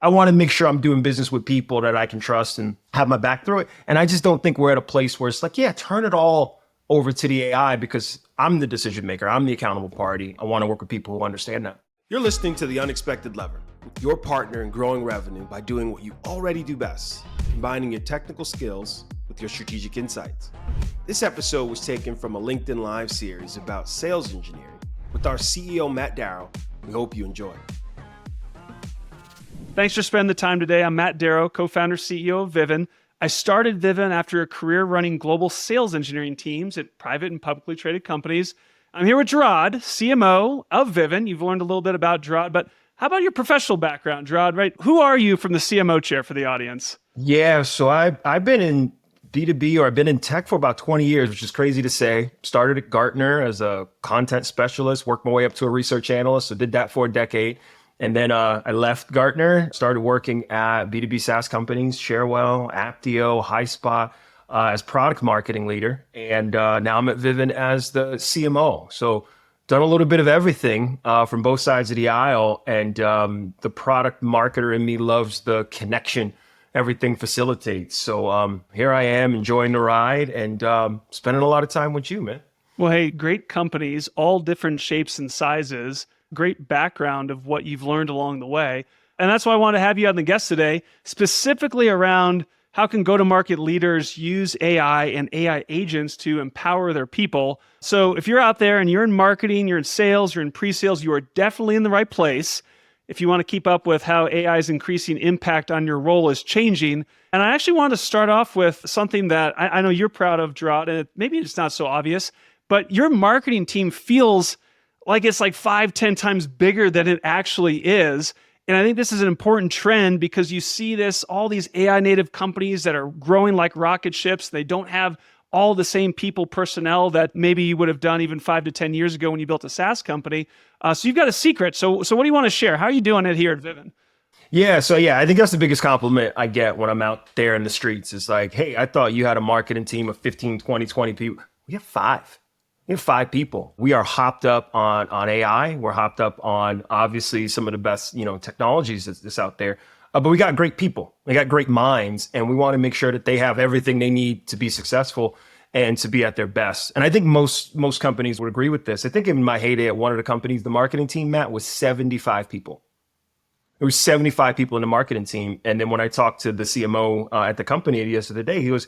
I want to make sure I'm doing business with people that I can trust and have my back through it. And I just don't think we're at a place where it's like, yeah, turn it all over to the AI because I'm the decision maker. I'm the accountable party. I want to work with people who understand that. You're listening to The Unexpected Lever, with your partner in growing revenue by doing what you already do best, combining your technical skills with your strategic insights. This episode was taken from a LinkedIn Live series about sales engineering with our CEO, Matt Darrow. We hope you enjoy. Thanks for spending the time today. I'm Matt Darrow, co-founder, CEO of Vivun. I started Vivun after a career running global sales engineering teams at private and publicly traded companies. I'm here with Jarod, CMO of Vivun. You've learned a little bit about Jarod, but how about your professional background, Jarod, right? Who are you from the CMO chair for the audience? Yeah, so I've been in B2B, or I've been in tech for about 20 years, which is crazy to say. Started at Gartner as a content specialist, worked my way up to a research analyst, so did that for a decade. And then I left Gartner, started working at B2B SaaS companies, Sharewell, Apptio, HighSpot, as product marketing leader. And now I'm at Vivun as the CMO. So done a little bit of everything from both sides of the aisle. And the product marketer in me loves the connection everything facilitates. So here I am enjoying the ride and spending a lot of time with you, man. Well, hey, great companies, all different shapes and sizes. Great background of what you've learned along the way. And that's why I want to have you on the guest today, specifically around how can go-to-market leaders use AI and AI agents to empower their people. So if you're out there and you're in marketing, you're in sales, you're in pre-sales, you are definitely in the right place. If you want to keep up with how AI's increasing impact on your role is changing. And I actually want to start off with something that I know you're proud of, Jarod, and maybe it's not so obvious, but your marketing team feels like it's like 5-10 times bigger than it actually is. And I think this is an important trend because you see this, all these AI native companies that are growing like rocket ships. They don't have all the same people personnel that maybe you would have done even 5 to 10 years ago when you built a SaaS company. So you've got a secret. So what do you want to share? How are you doing it here at Vivun? Yeah, I think that's the biggest compliment I get when I'm out there in the streets. It's like, hey, I thought you had a marketing team of 15, 20 people. We have 5. We have 5 people. We are hopped up on AI. We're hopped up on obviously some of the best, technologies that's out there. But we got great people. We got great minds, and we want to make sure that they have everything they need to be successful and to be at their best. And I think most companies would agree with this. I think in my heyday at one of the companies, the marketing team, Matt, was 75 people. There was 75 people in the marketing team. And then when I talked to the CMO at the company yesterday, he was,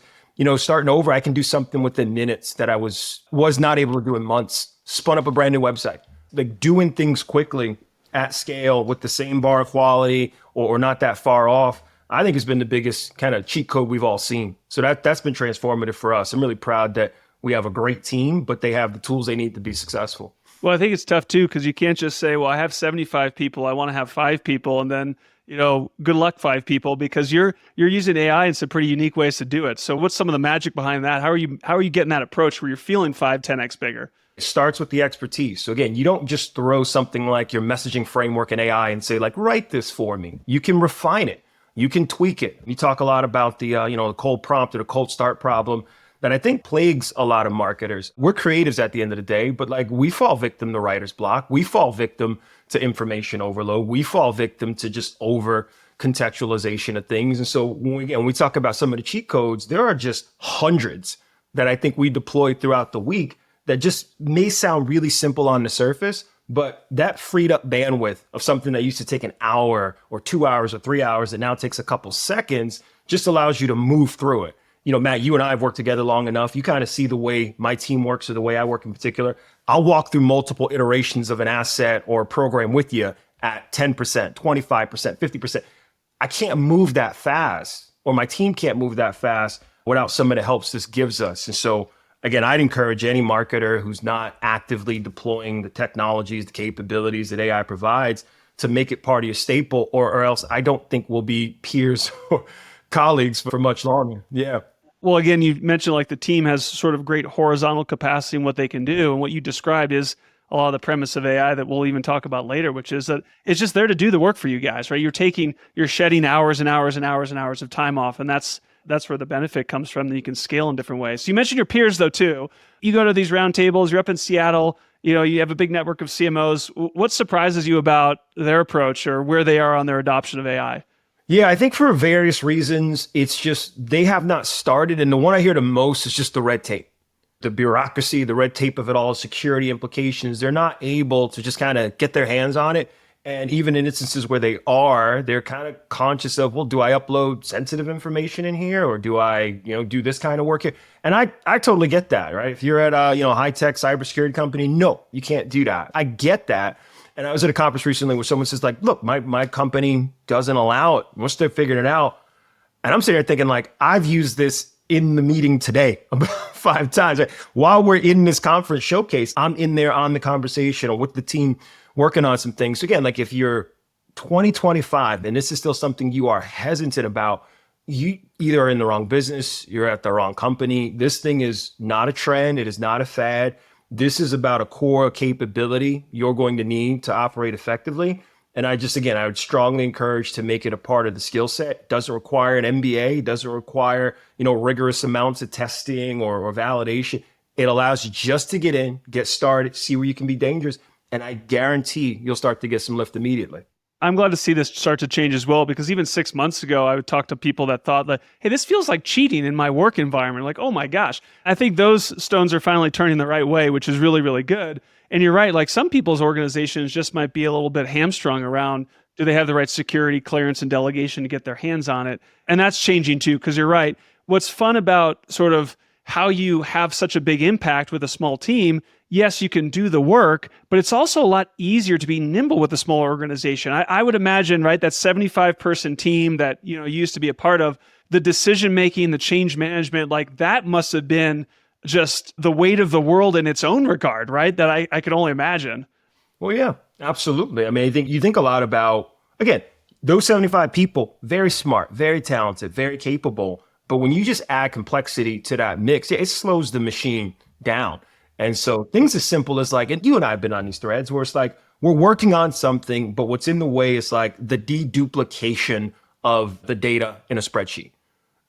starting over, I can do something within minutes that I was not able to do in months. Spun up a brand new website, like doing things quickly at scale with the same bar of quality or not that far off. I think has been the biggest kind of cheat code we've all seen. So that's been transformative for us. I'm really proud that we have a great team, but they have the tools they need to be successful. Well, I think it's tough too, because you can't just say, well, I have 75 people, I want to have 5 people, and then good luck 5 people, because you're using AI in some pretty unique ways to do it. So what's some of the magic behind that? How are you getting that approach where you're feeling 5-10x bigger? It starts with the expertise. So again, you don't just throw something like your messaging framework in AI and say, like, write this for me. You can refine it. You can tweak it. You talk a lot about the the cold prompt or the cold start problem that I think plagues a lot of marketers. We're creatives at the end of the day, but like we fall victim to writer's block. We fall victim to information overload. We fall victim to just over contextualization of things. And so when we talk about some of the cheat codes, there are just hundreds that I think we deploy throughout the week that just may sound really simple on the surface, but that freed up bandwidth of something that used to take an hour or 2 hours or 3 hours that now takes a couple seconds just allows you to move through it. Matt, you and I have worked together long enough. You kind of see the way my team works or the way I work in particular. I'll walk through multiple iterations of an asset or a program with you at 10%, 25%, 50%. I can't move that fast, or my team can't move that fast without some of the helps this gives us. And so, again, I'd encourage any marketer who's not actively deploying the technologies, the capabilities that AI provides to make it part of your staple, or else I don't think we'll be peers or colleagues for much longer. Yeah. Well, again, you mentioned like the team has sort of great horizontal capacity in what they can do. And what you described is a lot of the premise of AI that we'll even talk about later, which is that it's just there to do the work for you guys, right? You're shedding hours and hours and hours and hours of time off. And that's where the benefit comes from, that you can scale in different ways. So you mentioned your peers though, too. You go to these roundtables, you're up in Seattle, you have a big network of CMOs. What surprises you about their approach or where they are on their adoption of AI? Yeah, I think for various reasons, it's just they have not started. And the one I hear the most is just the red tape, the bureaucracy, the red tape of it all, security implications. They're not able to just kind of get their hands on it. And even in instances where they are, they're kind of conscious of, well, do I upload sensitive information in here or do I, do this kind of work here? And I totally get that, right? If you're at a, high tech cybersecurity company, no, you can't do that. I get that. And I was at a conference recently where someone says like, look, my company doesn't allow it. Once they're figuring it out. And I'm sitting there thinking like, I've used this in the meeting today about 5 times. Right? While we're in this conference showcase, I'm in there on the conversation or with the team working on some things. So again, like if you're 2025 and this is still something you are hesitant about, you either are in the wrong business, you're at the wrong company. This thing is not a trend. It is not a fad. This is about a core capability you're going to need to operate effectively. And I would strongly encourage to make it a part of the skill set. Doesn't require an MBA, doesn't require, rigorous amounts of testing or validation. It allows you just to get in, get started, see where you can be dangerous. And I guarantee you'll start to get some lift immediately. I'm glad to see this start to change as well, because even 6 months ago, I would talk to people that thought that, hey, this feels like cheating in my work environment. Like, oh my gosh. I think those stones are finally turning the right way, which is really, really good. And you're right, like some people's organizations just might be a little bit hamstrung around, do they have the right security clearance and delegation to get their hands on it? And that's changing too, because you're right. What's fun about sort of how you have such a big impact with a small team, yes, you can do the work, but it's also a lot easier to be nimble with a smaller organization. I would imagine, right, that 75-person team that you used to be a part of, the decision-making, the change management, like that must have been just the weight of the world in its own regard, right? That I could only imagine. Well, yeah, absolutely. I mean, I think you think a lot about, again, those 75 people, very smart, very talented, very capable. But when you just add complexity to that mix, it slows the machine down. And so things as simple as like, and you and I have been on these threads where it's like, we're working on something, but what's in the way is like the deduplication of the data in a spreadsheet.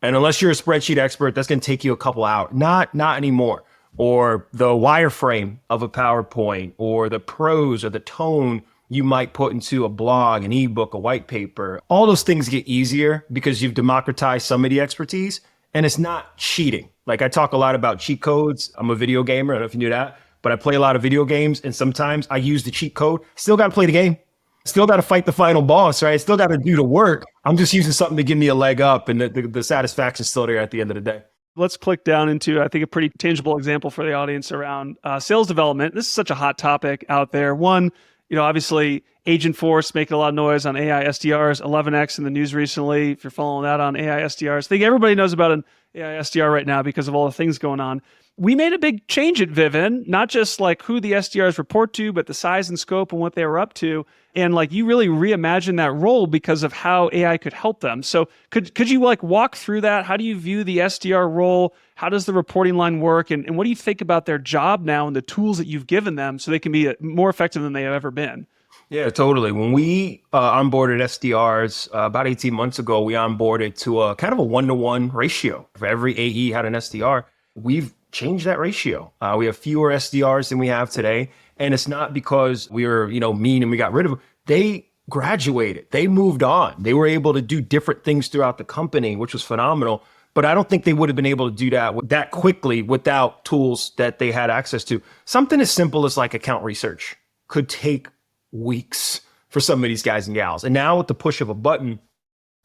And unless you're a spreadsheet expert, that's going to take you a couple hours. Not anymore. Or the wireframe of a PowerPoint, or the prose or the tone you might put into a blog, an ebook, a white paper. All those things get easier because you've democratized some of the expertise, and it's not cheating. Like I talk a lot about cheat codes. I'm a video gamer. I don't know if you knew that, but I play a lot of video games, and sometimes I use the cheat code. Still got to play the game. Still got to fight the final boss, right? Still got to do the work. I'm just using something to give me a leg up, and the satisfaction's still there at the end of the day. Let's click down into, I think, a pretty tangible example for the audience around sales development. This is such a hot topic out there. One, obviously, Agentforce making a lot of noise on AI SDRs, 11x in the news recently. If you're following that on AI SDRs, I think everybody knows about an AI SDR right now because of all the things going on. We made a big change at Vivun, not just like who the SDRs report to, but the size and scope and what they were up to. And like you really reimagined that role because of how AI could help them. So could you like walk through that? How do you view the SDR role? How does the reporting line work? And what do you think about their job now and the tools that you've given them so they can be more effective than they have ever been? Yeah, totally. When we onboarded SDRs about 18 months ago, we onboarded to a kind of a 1-to-1 ratio. For every AE had an SDR. We've changed that ratio. We have fewer SDRs than we have today. And it's not because we were, mean and we got rid of them. They graduated. They moved on. They were able to do different things throughout the company, which was phenomenal. But I don't think they would have been able to do that quickly without tools that they had access to. Something as simple as like account research could take weeks for some of these guys and gals. And now with the push of a button,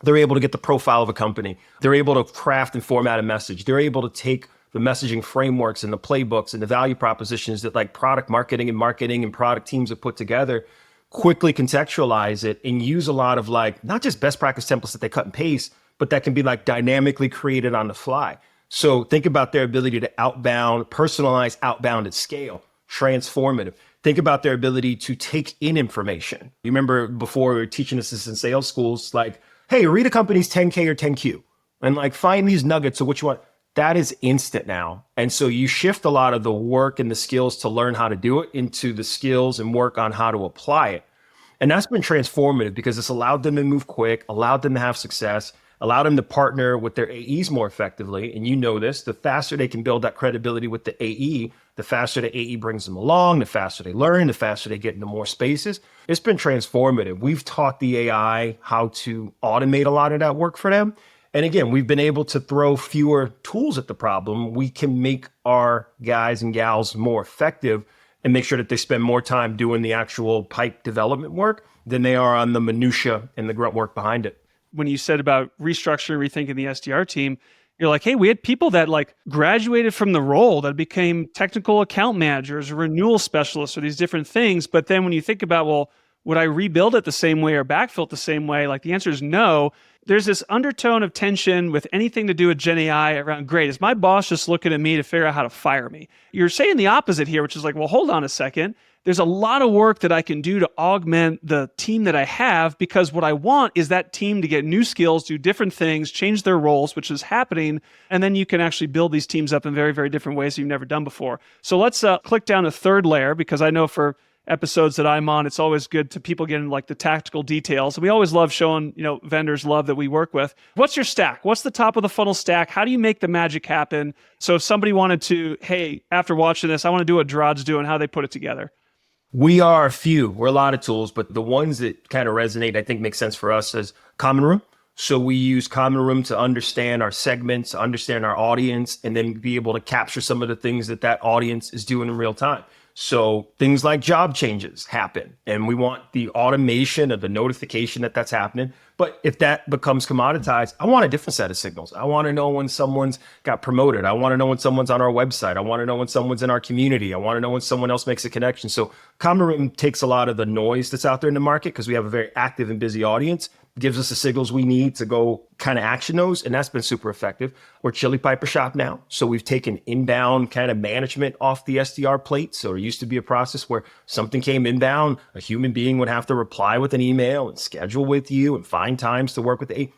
they're able to get the profile of a company. They're able to craft and format a message. They're able to take the messaging frameworks and the playbooks and the value propositions that like product marketing and product teams have put together, quickly contextualize it and use a lot of like, not just best practice templates that they cut and paste, but that can be like dynamically created on the fly. So think about their ability to personalize outbound at scale, transformative. Think about their ability to take in information. You remember before we were teaching this in sales schools, like, hey, read a company's 10K or 10Q and like find these nuggets of which one. That is instant now. And so you shift a lot of the work and the skills to learn how to do it into the skills and work on how to apply it. And that's been transformative because it's allowed them to move quick, allowed them to have success. allow them to partner with their AEs more effectively. And you know this, the faster they can build that credibility with the AE, the faster the AE brings them along, the faster they learn, the faster they get into more spaces. It's been transformative. We've taught the AI how to automate a lot of that work for them. And again, we've been able to throw fewer tools at the problem. We can make our guys and gals more effective and make sure that they spend more time doing the actual pipe development work than they are on the minutia and the grunt work behind it. When you said about restructuring, rethinking the SDR team, you're like, hey, we had people that like graduated from the role that became technical account managers or renewal specialists or these different things. But then when you think about, well, would I rebuild it the same way or backfill it the same way? Like the answer is no. There's this undertone of tension with anything to do with Gen AI around, great, is my boss just looking at me to figure out how to fire me? You're saying the opposite here, which is like, well, hold on a second. There's a lot of work that I can do to augment the team that I have, because what I want is that team to get new skills, do different things, change their roles, which is happening. And then you can actually build these teams up in very, very different ways you've never done before. So let's click down a third layer, because I know for episodes that I'm on, it's always good to people getting like the tactical details. And we always love showing, vendors love that we work with. What's your stack? What's the top of the funnel stack? How do you make the magic happen? So if somebody wanted to, hey, after watching this, I want to do what Jarod's doing, how they put it together. We are a few. We're a lot of tools, but the ones that kind of resonate, I think make sense for us as Common Room. So we use Common Room to understand our segments, understand our audience, and then be able to capture some of the things that that audience is doing in real time. So things like job changes happen, and we want the automation of the notification that that's happening. But if that becomes commoditized, I want a different set of signals. I want to know when someone's got promoted. I want to know when someone's on our website. I want to know when someone's in our community. I want to know when someone else makes a connection. So Common Room takes a lot of the noise that's out there in the market, because we have a very active and busy audience, gives us the signals we need to go kind of action those. And that's been super effective. We're Chili Piper shop now. So we've taken inbound kind of management off the SDR plate. So there used to be a process where something came inbound, a human being would have to reply with an email and schedule with you and find times to work with the AE.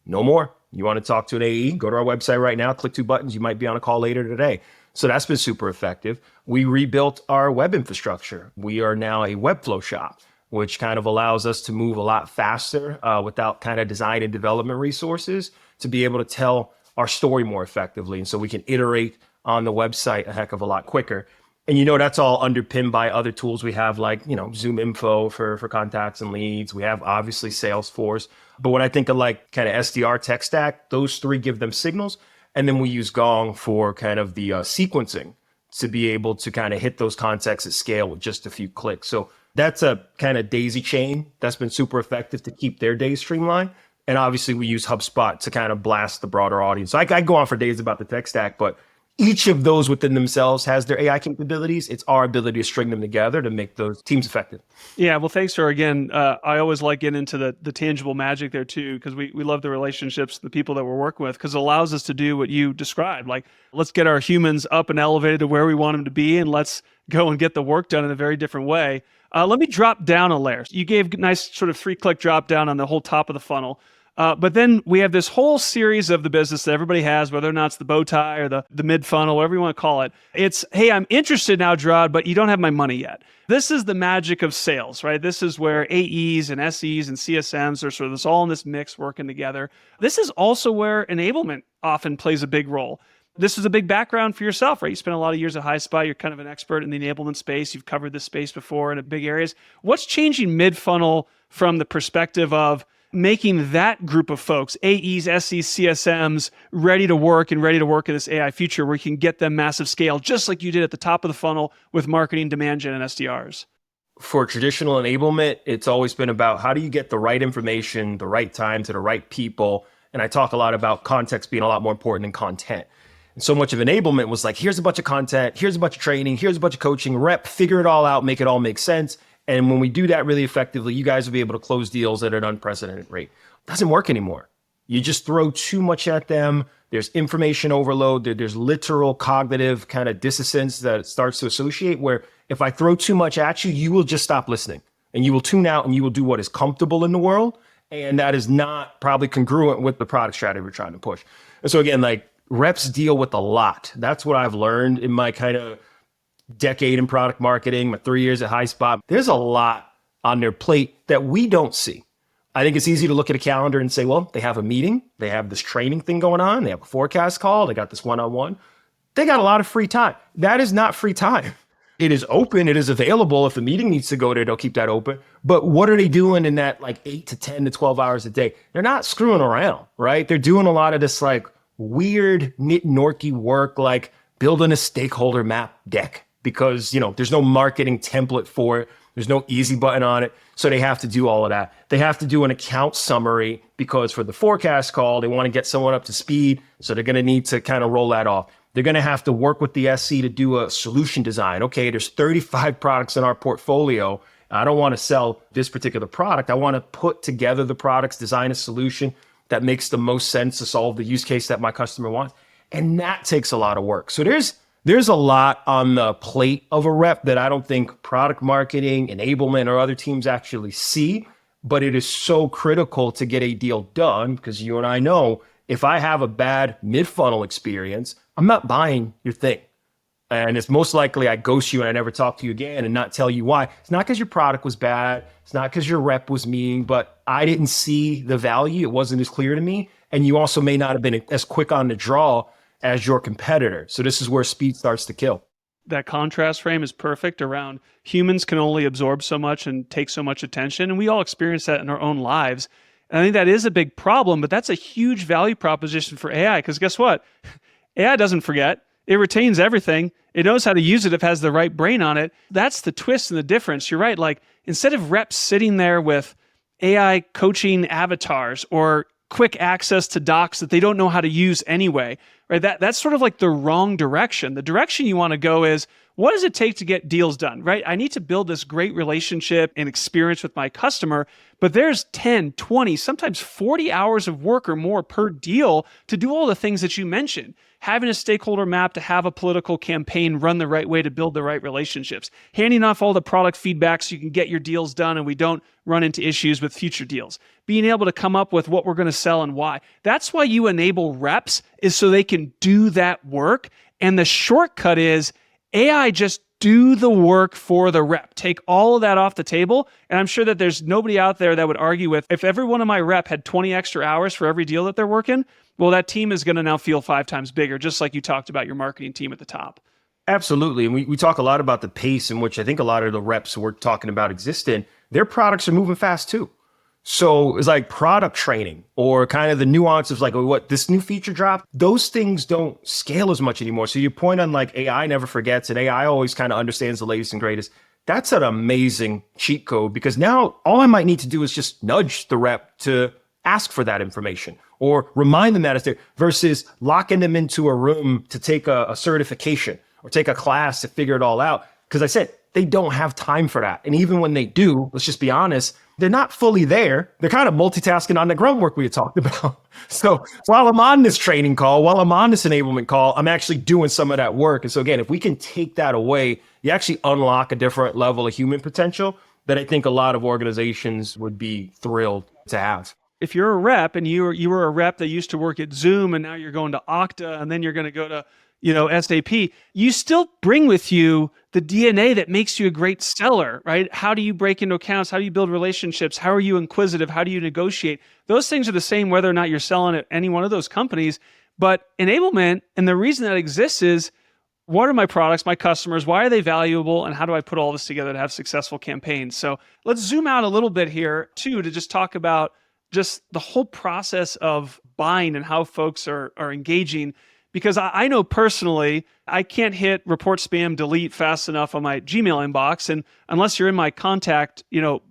No more. You want to talk to an AE, go to our website right now, click 2 buttons. You might be on a call later today. So that's been super effective. We rebuilt our web infrastructure. We are now a Webflow shop, which kind of allows us to move a lot faster without kind of design and development resources to be able to tell our story more effectively. And so we can iterate on the website a heck of a lot quicker. And that's all underpinned by other tools we have, like, Zoom Info for contacts and leads. We have obviously Salesforce. But when I think of like kind of SDR tech stack, those 3 give them signals. And then we use Gong for kind of the sequencing to be able to kind of hit those contacts at scale with just a few clicks. So that's a kind of daisy chain that's been super effective to keep their days streamlined. And obviously we use HubSpot to kind of blast the broader audience. So I go on for days about the tech stack, but each of those within themselves has their AI capabilities. It's our ability to string them together to make those teams effective. Yeah, well, thanks, sir. Again, I always like getting into the tangible magic there too, because we love the relationships, the people that we're working with, because it allows us to do what you described. Like, let's get our humans up and elevated to where we want them to be, and let's go and get the work done in a very different way. Let me drop down a layer. You gave a nice sort of 3-click drop down on the whole top of the funnel. But then we have this whole series of the business that everybody has, whether or not it's the bow tie or the mid funnel, whatever you want to call it. It's, hey, I'm interested now, Jarod, but you don't have my money yet. This is the magic of sales, right? This is where AEs and SEs and CSMs are sort of this all in this mix working together. This is also where enablement often plays a big role. This is a big background for yourself, right? You spent a lot of years at HighSpot. You're kind of an expert in the enablement space. You've covered this space before in big areas. What's changing mid-funnel from the perspective of making that group of folks, AEs, SEs, CSMs, ready to work in this AI future where you can get them massive scale, just like you did at the top of the funnel with marketing, demand gen, and SDRs? For traditional enablement, it's always been about how do you get the right information, the right time to the right people. And I talk a lot about context being a lot more important than content. And so much of enablement was like, here's a bunch of content, here's a bunch of training, here's a bunch of coaching, rep, figure it all out, make it all make sense. And when we do that really effectively, you guys will be able to close deals at an unprecedented rate. It doesn't work anymore. You just throw too much at them. There's information overload. There's literal cognitive kind of dissonance that starts to associate where if I throw too much at you, you will just stop listening and you will tune out and you will do what is comfortable in the world. And that is not probably congruent with the product strategy we're trying to push. And so again, like reps deal with a lot. That's what I've learned in my kind of decade in product marketing, my 3 years at HighSpot. There's a lot on their plate that we don't see. I think it's easy to look at a calendar and say, well, they have a meeting, they have this training thing going on, they have a forecast call, they got this one-on-one. They got a lot of free time. That is not free time. It is open, it is available. If the meeting needs to go there, they'll keep that open. But what are they doing in that like 8 to 10 to 12 hours a day? They're not screwing around, right? They're doing a lot of this like weird nit-norky work, like building a stakeholder map deck because, there's no marketing template for it. There's no easy button on it. So they have to do all of that. They have to do an account summary because for the forecast call, they want to get someone up to speed. So they're going to need to kind of roll that off. They're going to have to work with the SC to do a solution design. Okay, there's 35 products in our portfolio. I don't want to sell this particular product. I want to put together the products, design a solution that makes the most sense to solve the use case that my customer wants. And that takes a lot of work. So there's a lot on the plate of a rep that I don't think product marketing, enablement, or other teams actually see, but it is so critical to get a deal done because you and I know if I have a bad mid-funnel experience, I'm not buying your thing. And it's most likely I ghost you and I never talk to you again and not tell you why. It's not because your product was bad. It's not because your rep was mean, but I didn't see the value. It wasn't as clear to me. And you also may not have been as quick on the draw as your competitor. So this is where speed starts to kill. That contrast frame is perfect around humans can only absorb so much and take so much attention. And we all experience that in our own lives. And I think that is a big problem, but that's a huge value proposition for AI because guess what? AI doesn't forget. It retains everything. It knows how to use it if it has the right brain on it. That's the twist and the difference. You're right. Like instead of reps sitting there with AI coaching avatars or quick access to docs that they don't know how to use anyway, right? That's sort of like the wrong direction. The direction you want to go is, what does it take to get deals done, right? I need to build this great relationship and experience with my customer, but there's 10, 20, sometimes 40 hours of work or more per deal to do all the things that you mentioned. Having a stakeholder map to have a political campaign run the right way to build the right relationships, handing off all the product feedback so you can get your deals done and we don't run into issues with future deals, being able to come up with what we're going to sell and why. That's why you enable reps is so they can do that work. And the shortcut is AI just do the work for the rep. Take all of that off the table. And I'm sure that there's nobody out there that would argue with, if every one of my rep had 20 extra hours for every deal that they're working, well, that team is going to now feel 5 times bigger, just like you talked about your marketing team at the top. Absolutely. And we talk a lot about the pace in which I think a lot of the reps we're talking about exist in. Their products are moving fast too. So it's like product training or kind of the nuance of like, oh, what, this new feature drop, those things don't scale as much anymore. So your point on like AI never forgets and AI always kind of understands the latest and greatest. That's an amazing cheat code because now all I might need to do is just nudge the rep to ask for that information or remind them that it's there versus locking them into a room to take a certification or take a class to figure it all out. Because I said, they don't have time for that. And even when they do, let's just be honest, they're not fully there. They're kind of multitasking on the grunt work we had talked about. So while I'm on this training call, while I'm on this enablement call, I'm actually doing some of that work. And so again, if we can take that away, you actually unlock a different level of human potential that I think a lot of organizations would be thrilled to have. If you're a rep and you were a rep that used to work at Zoom and now you're going to Okta and then you're going to go to SAP, you still bring with you the DNA that makes you a great seller, right? How do you break into accounts? How do you build relationships? How are you inquisitive? How do you negotiate? Those things are the same whether or not you're selling at any one of those companies. But enablement, and the reason that exists is, what are my products, my customers? Why are they valuable? And how do I put all this together to have successful campaigns? So let's zoom out a little bit here too, to just talk about just the whole process of buying and how folks are engaging. Because I know personally, I can't hit report spam delete fast enough on my Gmail inbox. And unless you're in my contact,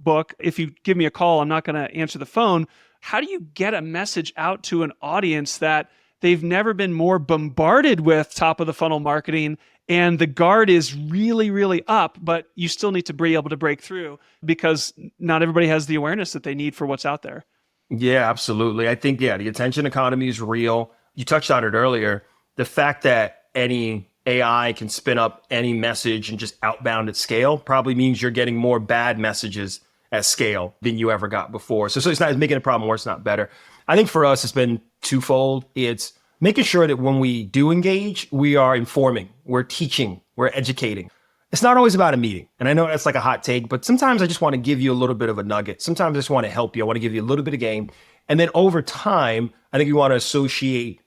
book, if you give me a call, I'm not going to answer the phone. How do you get a message out to an audience that they've never been more bombarded with top of the funnel marketing and the guard is really, really up, but you still need to be able to break through because not everybody has the awareness that they need for what's out there? Yeah, absolutely. I think, the attention economy is real. You touched on it earlier. The fact that any AI can spin up any message and just outbound at scale probably means you're getting more bad messages at scale than you ever got before. So it's not making a problem worse, not better. I think for us, it's been twofold. It's making sure that when we do engage, we are informing, we're teaching, we're educating. It's not always about a meeting. And I know that's like a hot take, but sometimes I just want to give you a little bit of a nugget. Sometimes I just want to help you. I want to give you a little bit of game. And then over time, I think we want to associate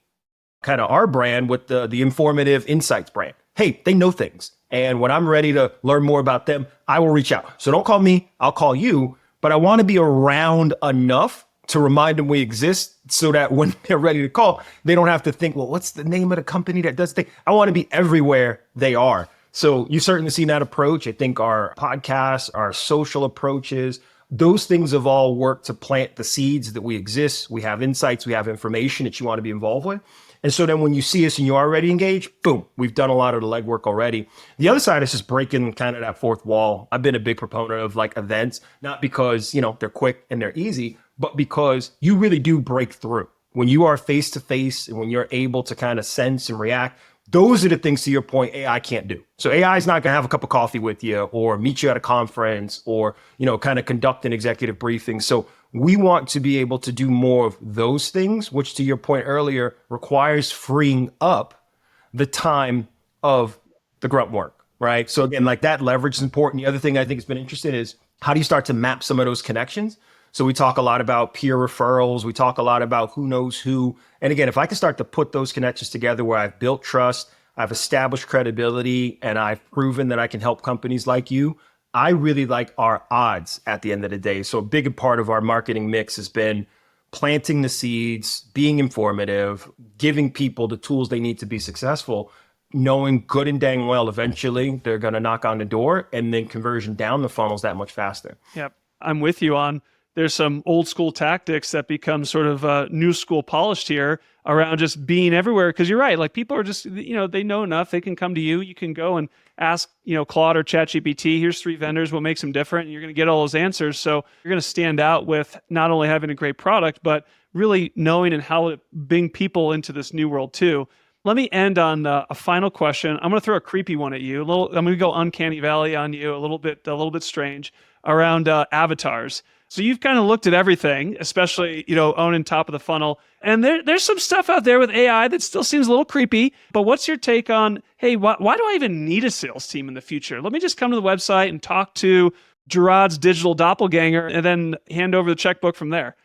kind of our brand with the informative insights brand. Hey, they know things. And when I'm ready to learn more about them, I will reach out. So don't call me, I'll call you, but I want to be around enough to remind them we exist so that when they're ready to call, they don't have to think, well, what's the name of the company that does things? I want to be everywhere they are. So you've certainly seen that approach. I think our podcasts, our social approaches, those things have all worked to plant the seeds that we exist. We have insights, we have information that you want to be involved with. And so then when you see us and you are already engaged, boom, we've done a lot of the legwork already. The other side is just breaking kind of that fourth wall. I've been a big proponent of like events, not because, they're quick and they're easy, but because you really do break through. When you are face to face and when you're able to kind of sense and react, those are the things, to your point, AI can't do. So AI is not going to have a cup of coffee with you or meet you at a conference or, kind of conduct an executive briefing. So we want to be able to do more of those things, which to your point earlier requires freeing up the time of the grunt work, right? So again, like that leverage is important. The other thing I think has been interesting is how do you start to map some of those connections? So we talk a lot about peer referrals. We talk a lot about who knows who. And again, if I can start to put those connections together where I've built trust, I've established credibility, and I've proven that I can help companies like you, I really like our odds at the end of the day. So a big part of our marketing mix has been planting the seeds, being informative, giving people the tools they need to be successful, knowing good and dang well eventually they're going to knock on the door, and then conversion down the funnels that much faster. Yep. I'm with you on there's some old school tactics that become sort of new school polished here around just being everywhere. Because you're right, like people are just, they know enough. They can come to you. You can go and ask, Claude or ChatGPT, here's 3 vendors, what makes them different? And you're going to get all those answers. So you're going to stand out with not only having a great product, but really knowing and how to bring people into this new world too. Let me end on a final question. I'm going to throw a creepy one at you. I'm going to go uncanny valley on you, a little bit strange around avatars. So you've kind of looked at everything, especially, owning top of the funnel. And there's some stuff out there with AI that still seems a little creepy. But what's your take on, hey, why do I even need a sales team in the future? Let me just come to the website and talk to Jarod's digital doppelganger and then hand over the checkbook from there.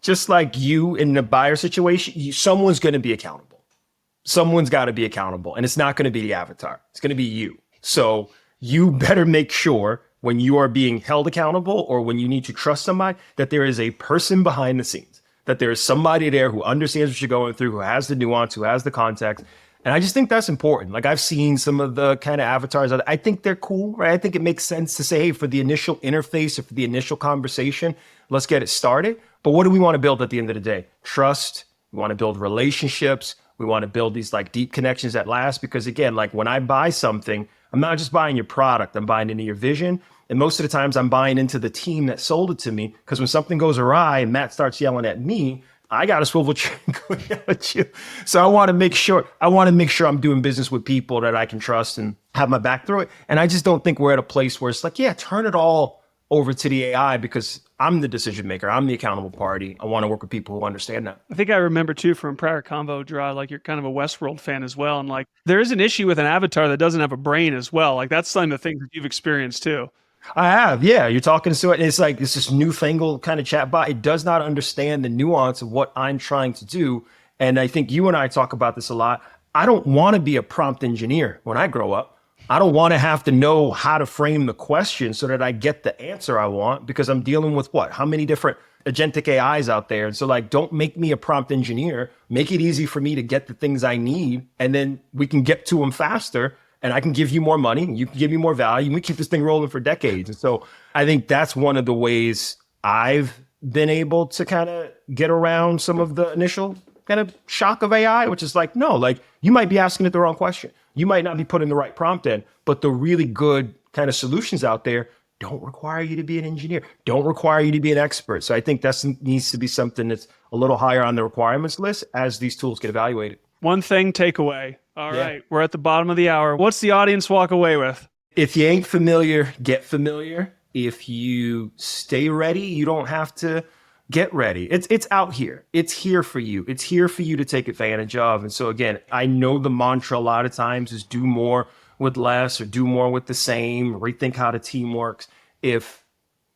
Just like you in the buyer situation, someone's going to be accountable. Someone's got to be accountable. And it's not going to be the avatar. It's going to be you. So you better make sure when you are being held accountable or when you need to trust somebody, that there is a person behind the scenes, that there is somebody there who understands what you're going through, who has the nuance, who has the context. And I just think that's important. Like I've seen some of the kind of avatars. I think they're cool, right? I think it makes sense to say, hey, for the initial interface or for the initial conversation, let's get it started. But what do we want to build at the end of the day? Trust. We want to build relationships. We want to build these like deep connections that last. Because again, like when I buy something, I'm not just buying your product, I'm buying into your vision. And most of the times I'm buying into the team that sold it to me, because when something goes awry and Matt starts yelling at me, I got a swivel chair and go yell at you. So I want to make sure I'm doing business with people that I can trust and have my back through it. And I just don't think we're at a place where it's like, yeah, turn it all over to the AI, because I'm the decision maker. I'm the accountable party. I want to work with people who understand that. I think I remember too from prior convo, Gerard, like you're kind of a Westworld fan as well. And like there is an issue with an avatar that doesn't have a brain as well. Like that's some of the things that you've experienced too. I have, yeah. You're talking to it, and it's like it's this newfangled kind of chatbot. It does not understand the nuance of what I'm trying to do. And I think you and I talk about this a lot. I don't want to be a prompt engineer when I grow up. I don't want to have to know how to frame the question so that I get the answer I want, because I'm dealing with how many different agentic AIs out there. And so like, don't make me a prompt engineer. Make it easy for me to get the things I need, and then we can get to them faster. And I can give you more money, you can give me more value, and we keep this thing rolling for decades. And so I think that's one of the ways I've been able to kind of get around some of the initial kind of shock of AI, which is like, no, like you might be asking it the wrong question. You might not be putting the right prompt in, but the really good kind of solutions out there don't require you to be an engineer, don't require you to be an expert. So I think that needs to be something that's a little higher on the requirements list as these tools get evaluated. One thing takeaway. All right, we're at the bottom of the hour. What's the audience walk away with? If you ain't familiar, get familiar. If you stay ready, you don't have to get ready. It's out here. It's here for you. It's here for you to take advantage of. And so again, I know the mantra a lot of times is do more with less or do more with the same, rethink how the team works. If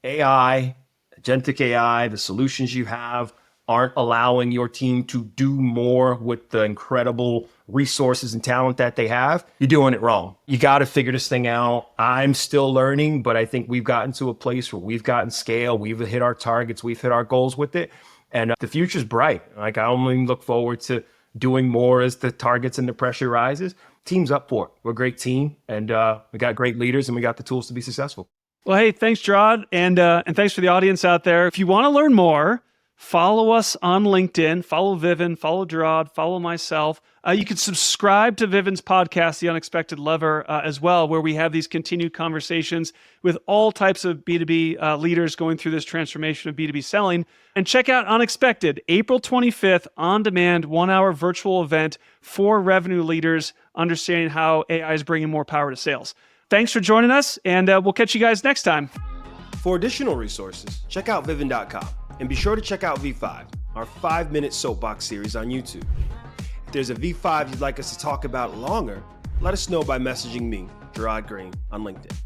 AI, agentic AI, the solutions you have aren't allowing your team to do more with the incredible resources and talent that they have, you're doing it wrong. You got to figure this thing out. I'm still learning, but I think we've gotten to a place where we've gotten scale. We've hit our targets. We've hit our goals with it. And the future's bright. Like, I only look forward to doing more as the targets and the pressure rises. Team's up for it. We're a great team, and we got great leaders, and we got the tools to be successful. Well, hey, thanks, Jarod, and thanks for the audience out there. If you want to learn more, follow us on LinkedIn, follow Vivun, follow Jarod, follow myself. You can subscribe to Vivun's podcast, The Unexpected Lever, as well, where we have these continued conversations with all types of B2B leaders going through this transformation of B2B selling. And check out Unexpected, April 25th, on-demand, 1-hour virtual event for revenue leaders, understanding how AI is bringing more power to sales. Thanks for joining us, and we'll catch you guys next time. For additional resources, check out Vivun.com. And be sure to check out V5, our 5-minute soapbox series on YouTube. If there's a V5 you'd like us to talk about longer, let us know by messaging me, Jarod Greene, on LinkedIn.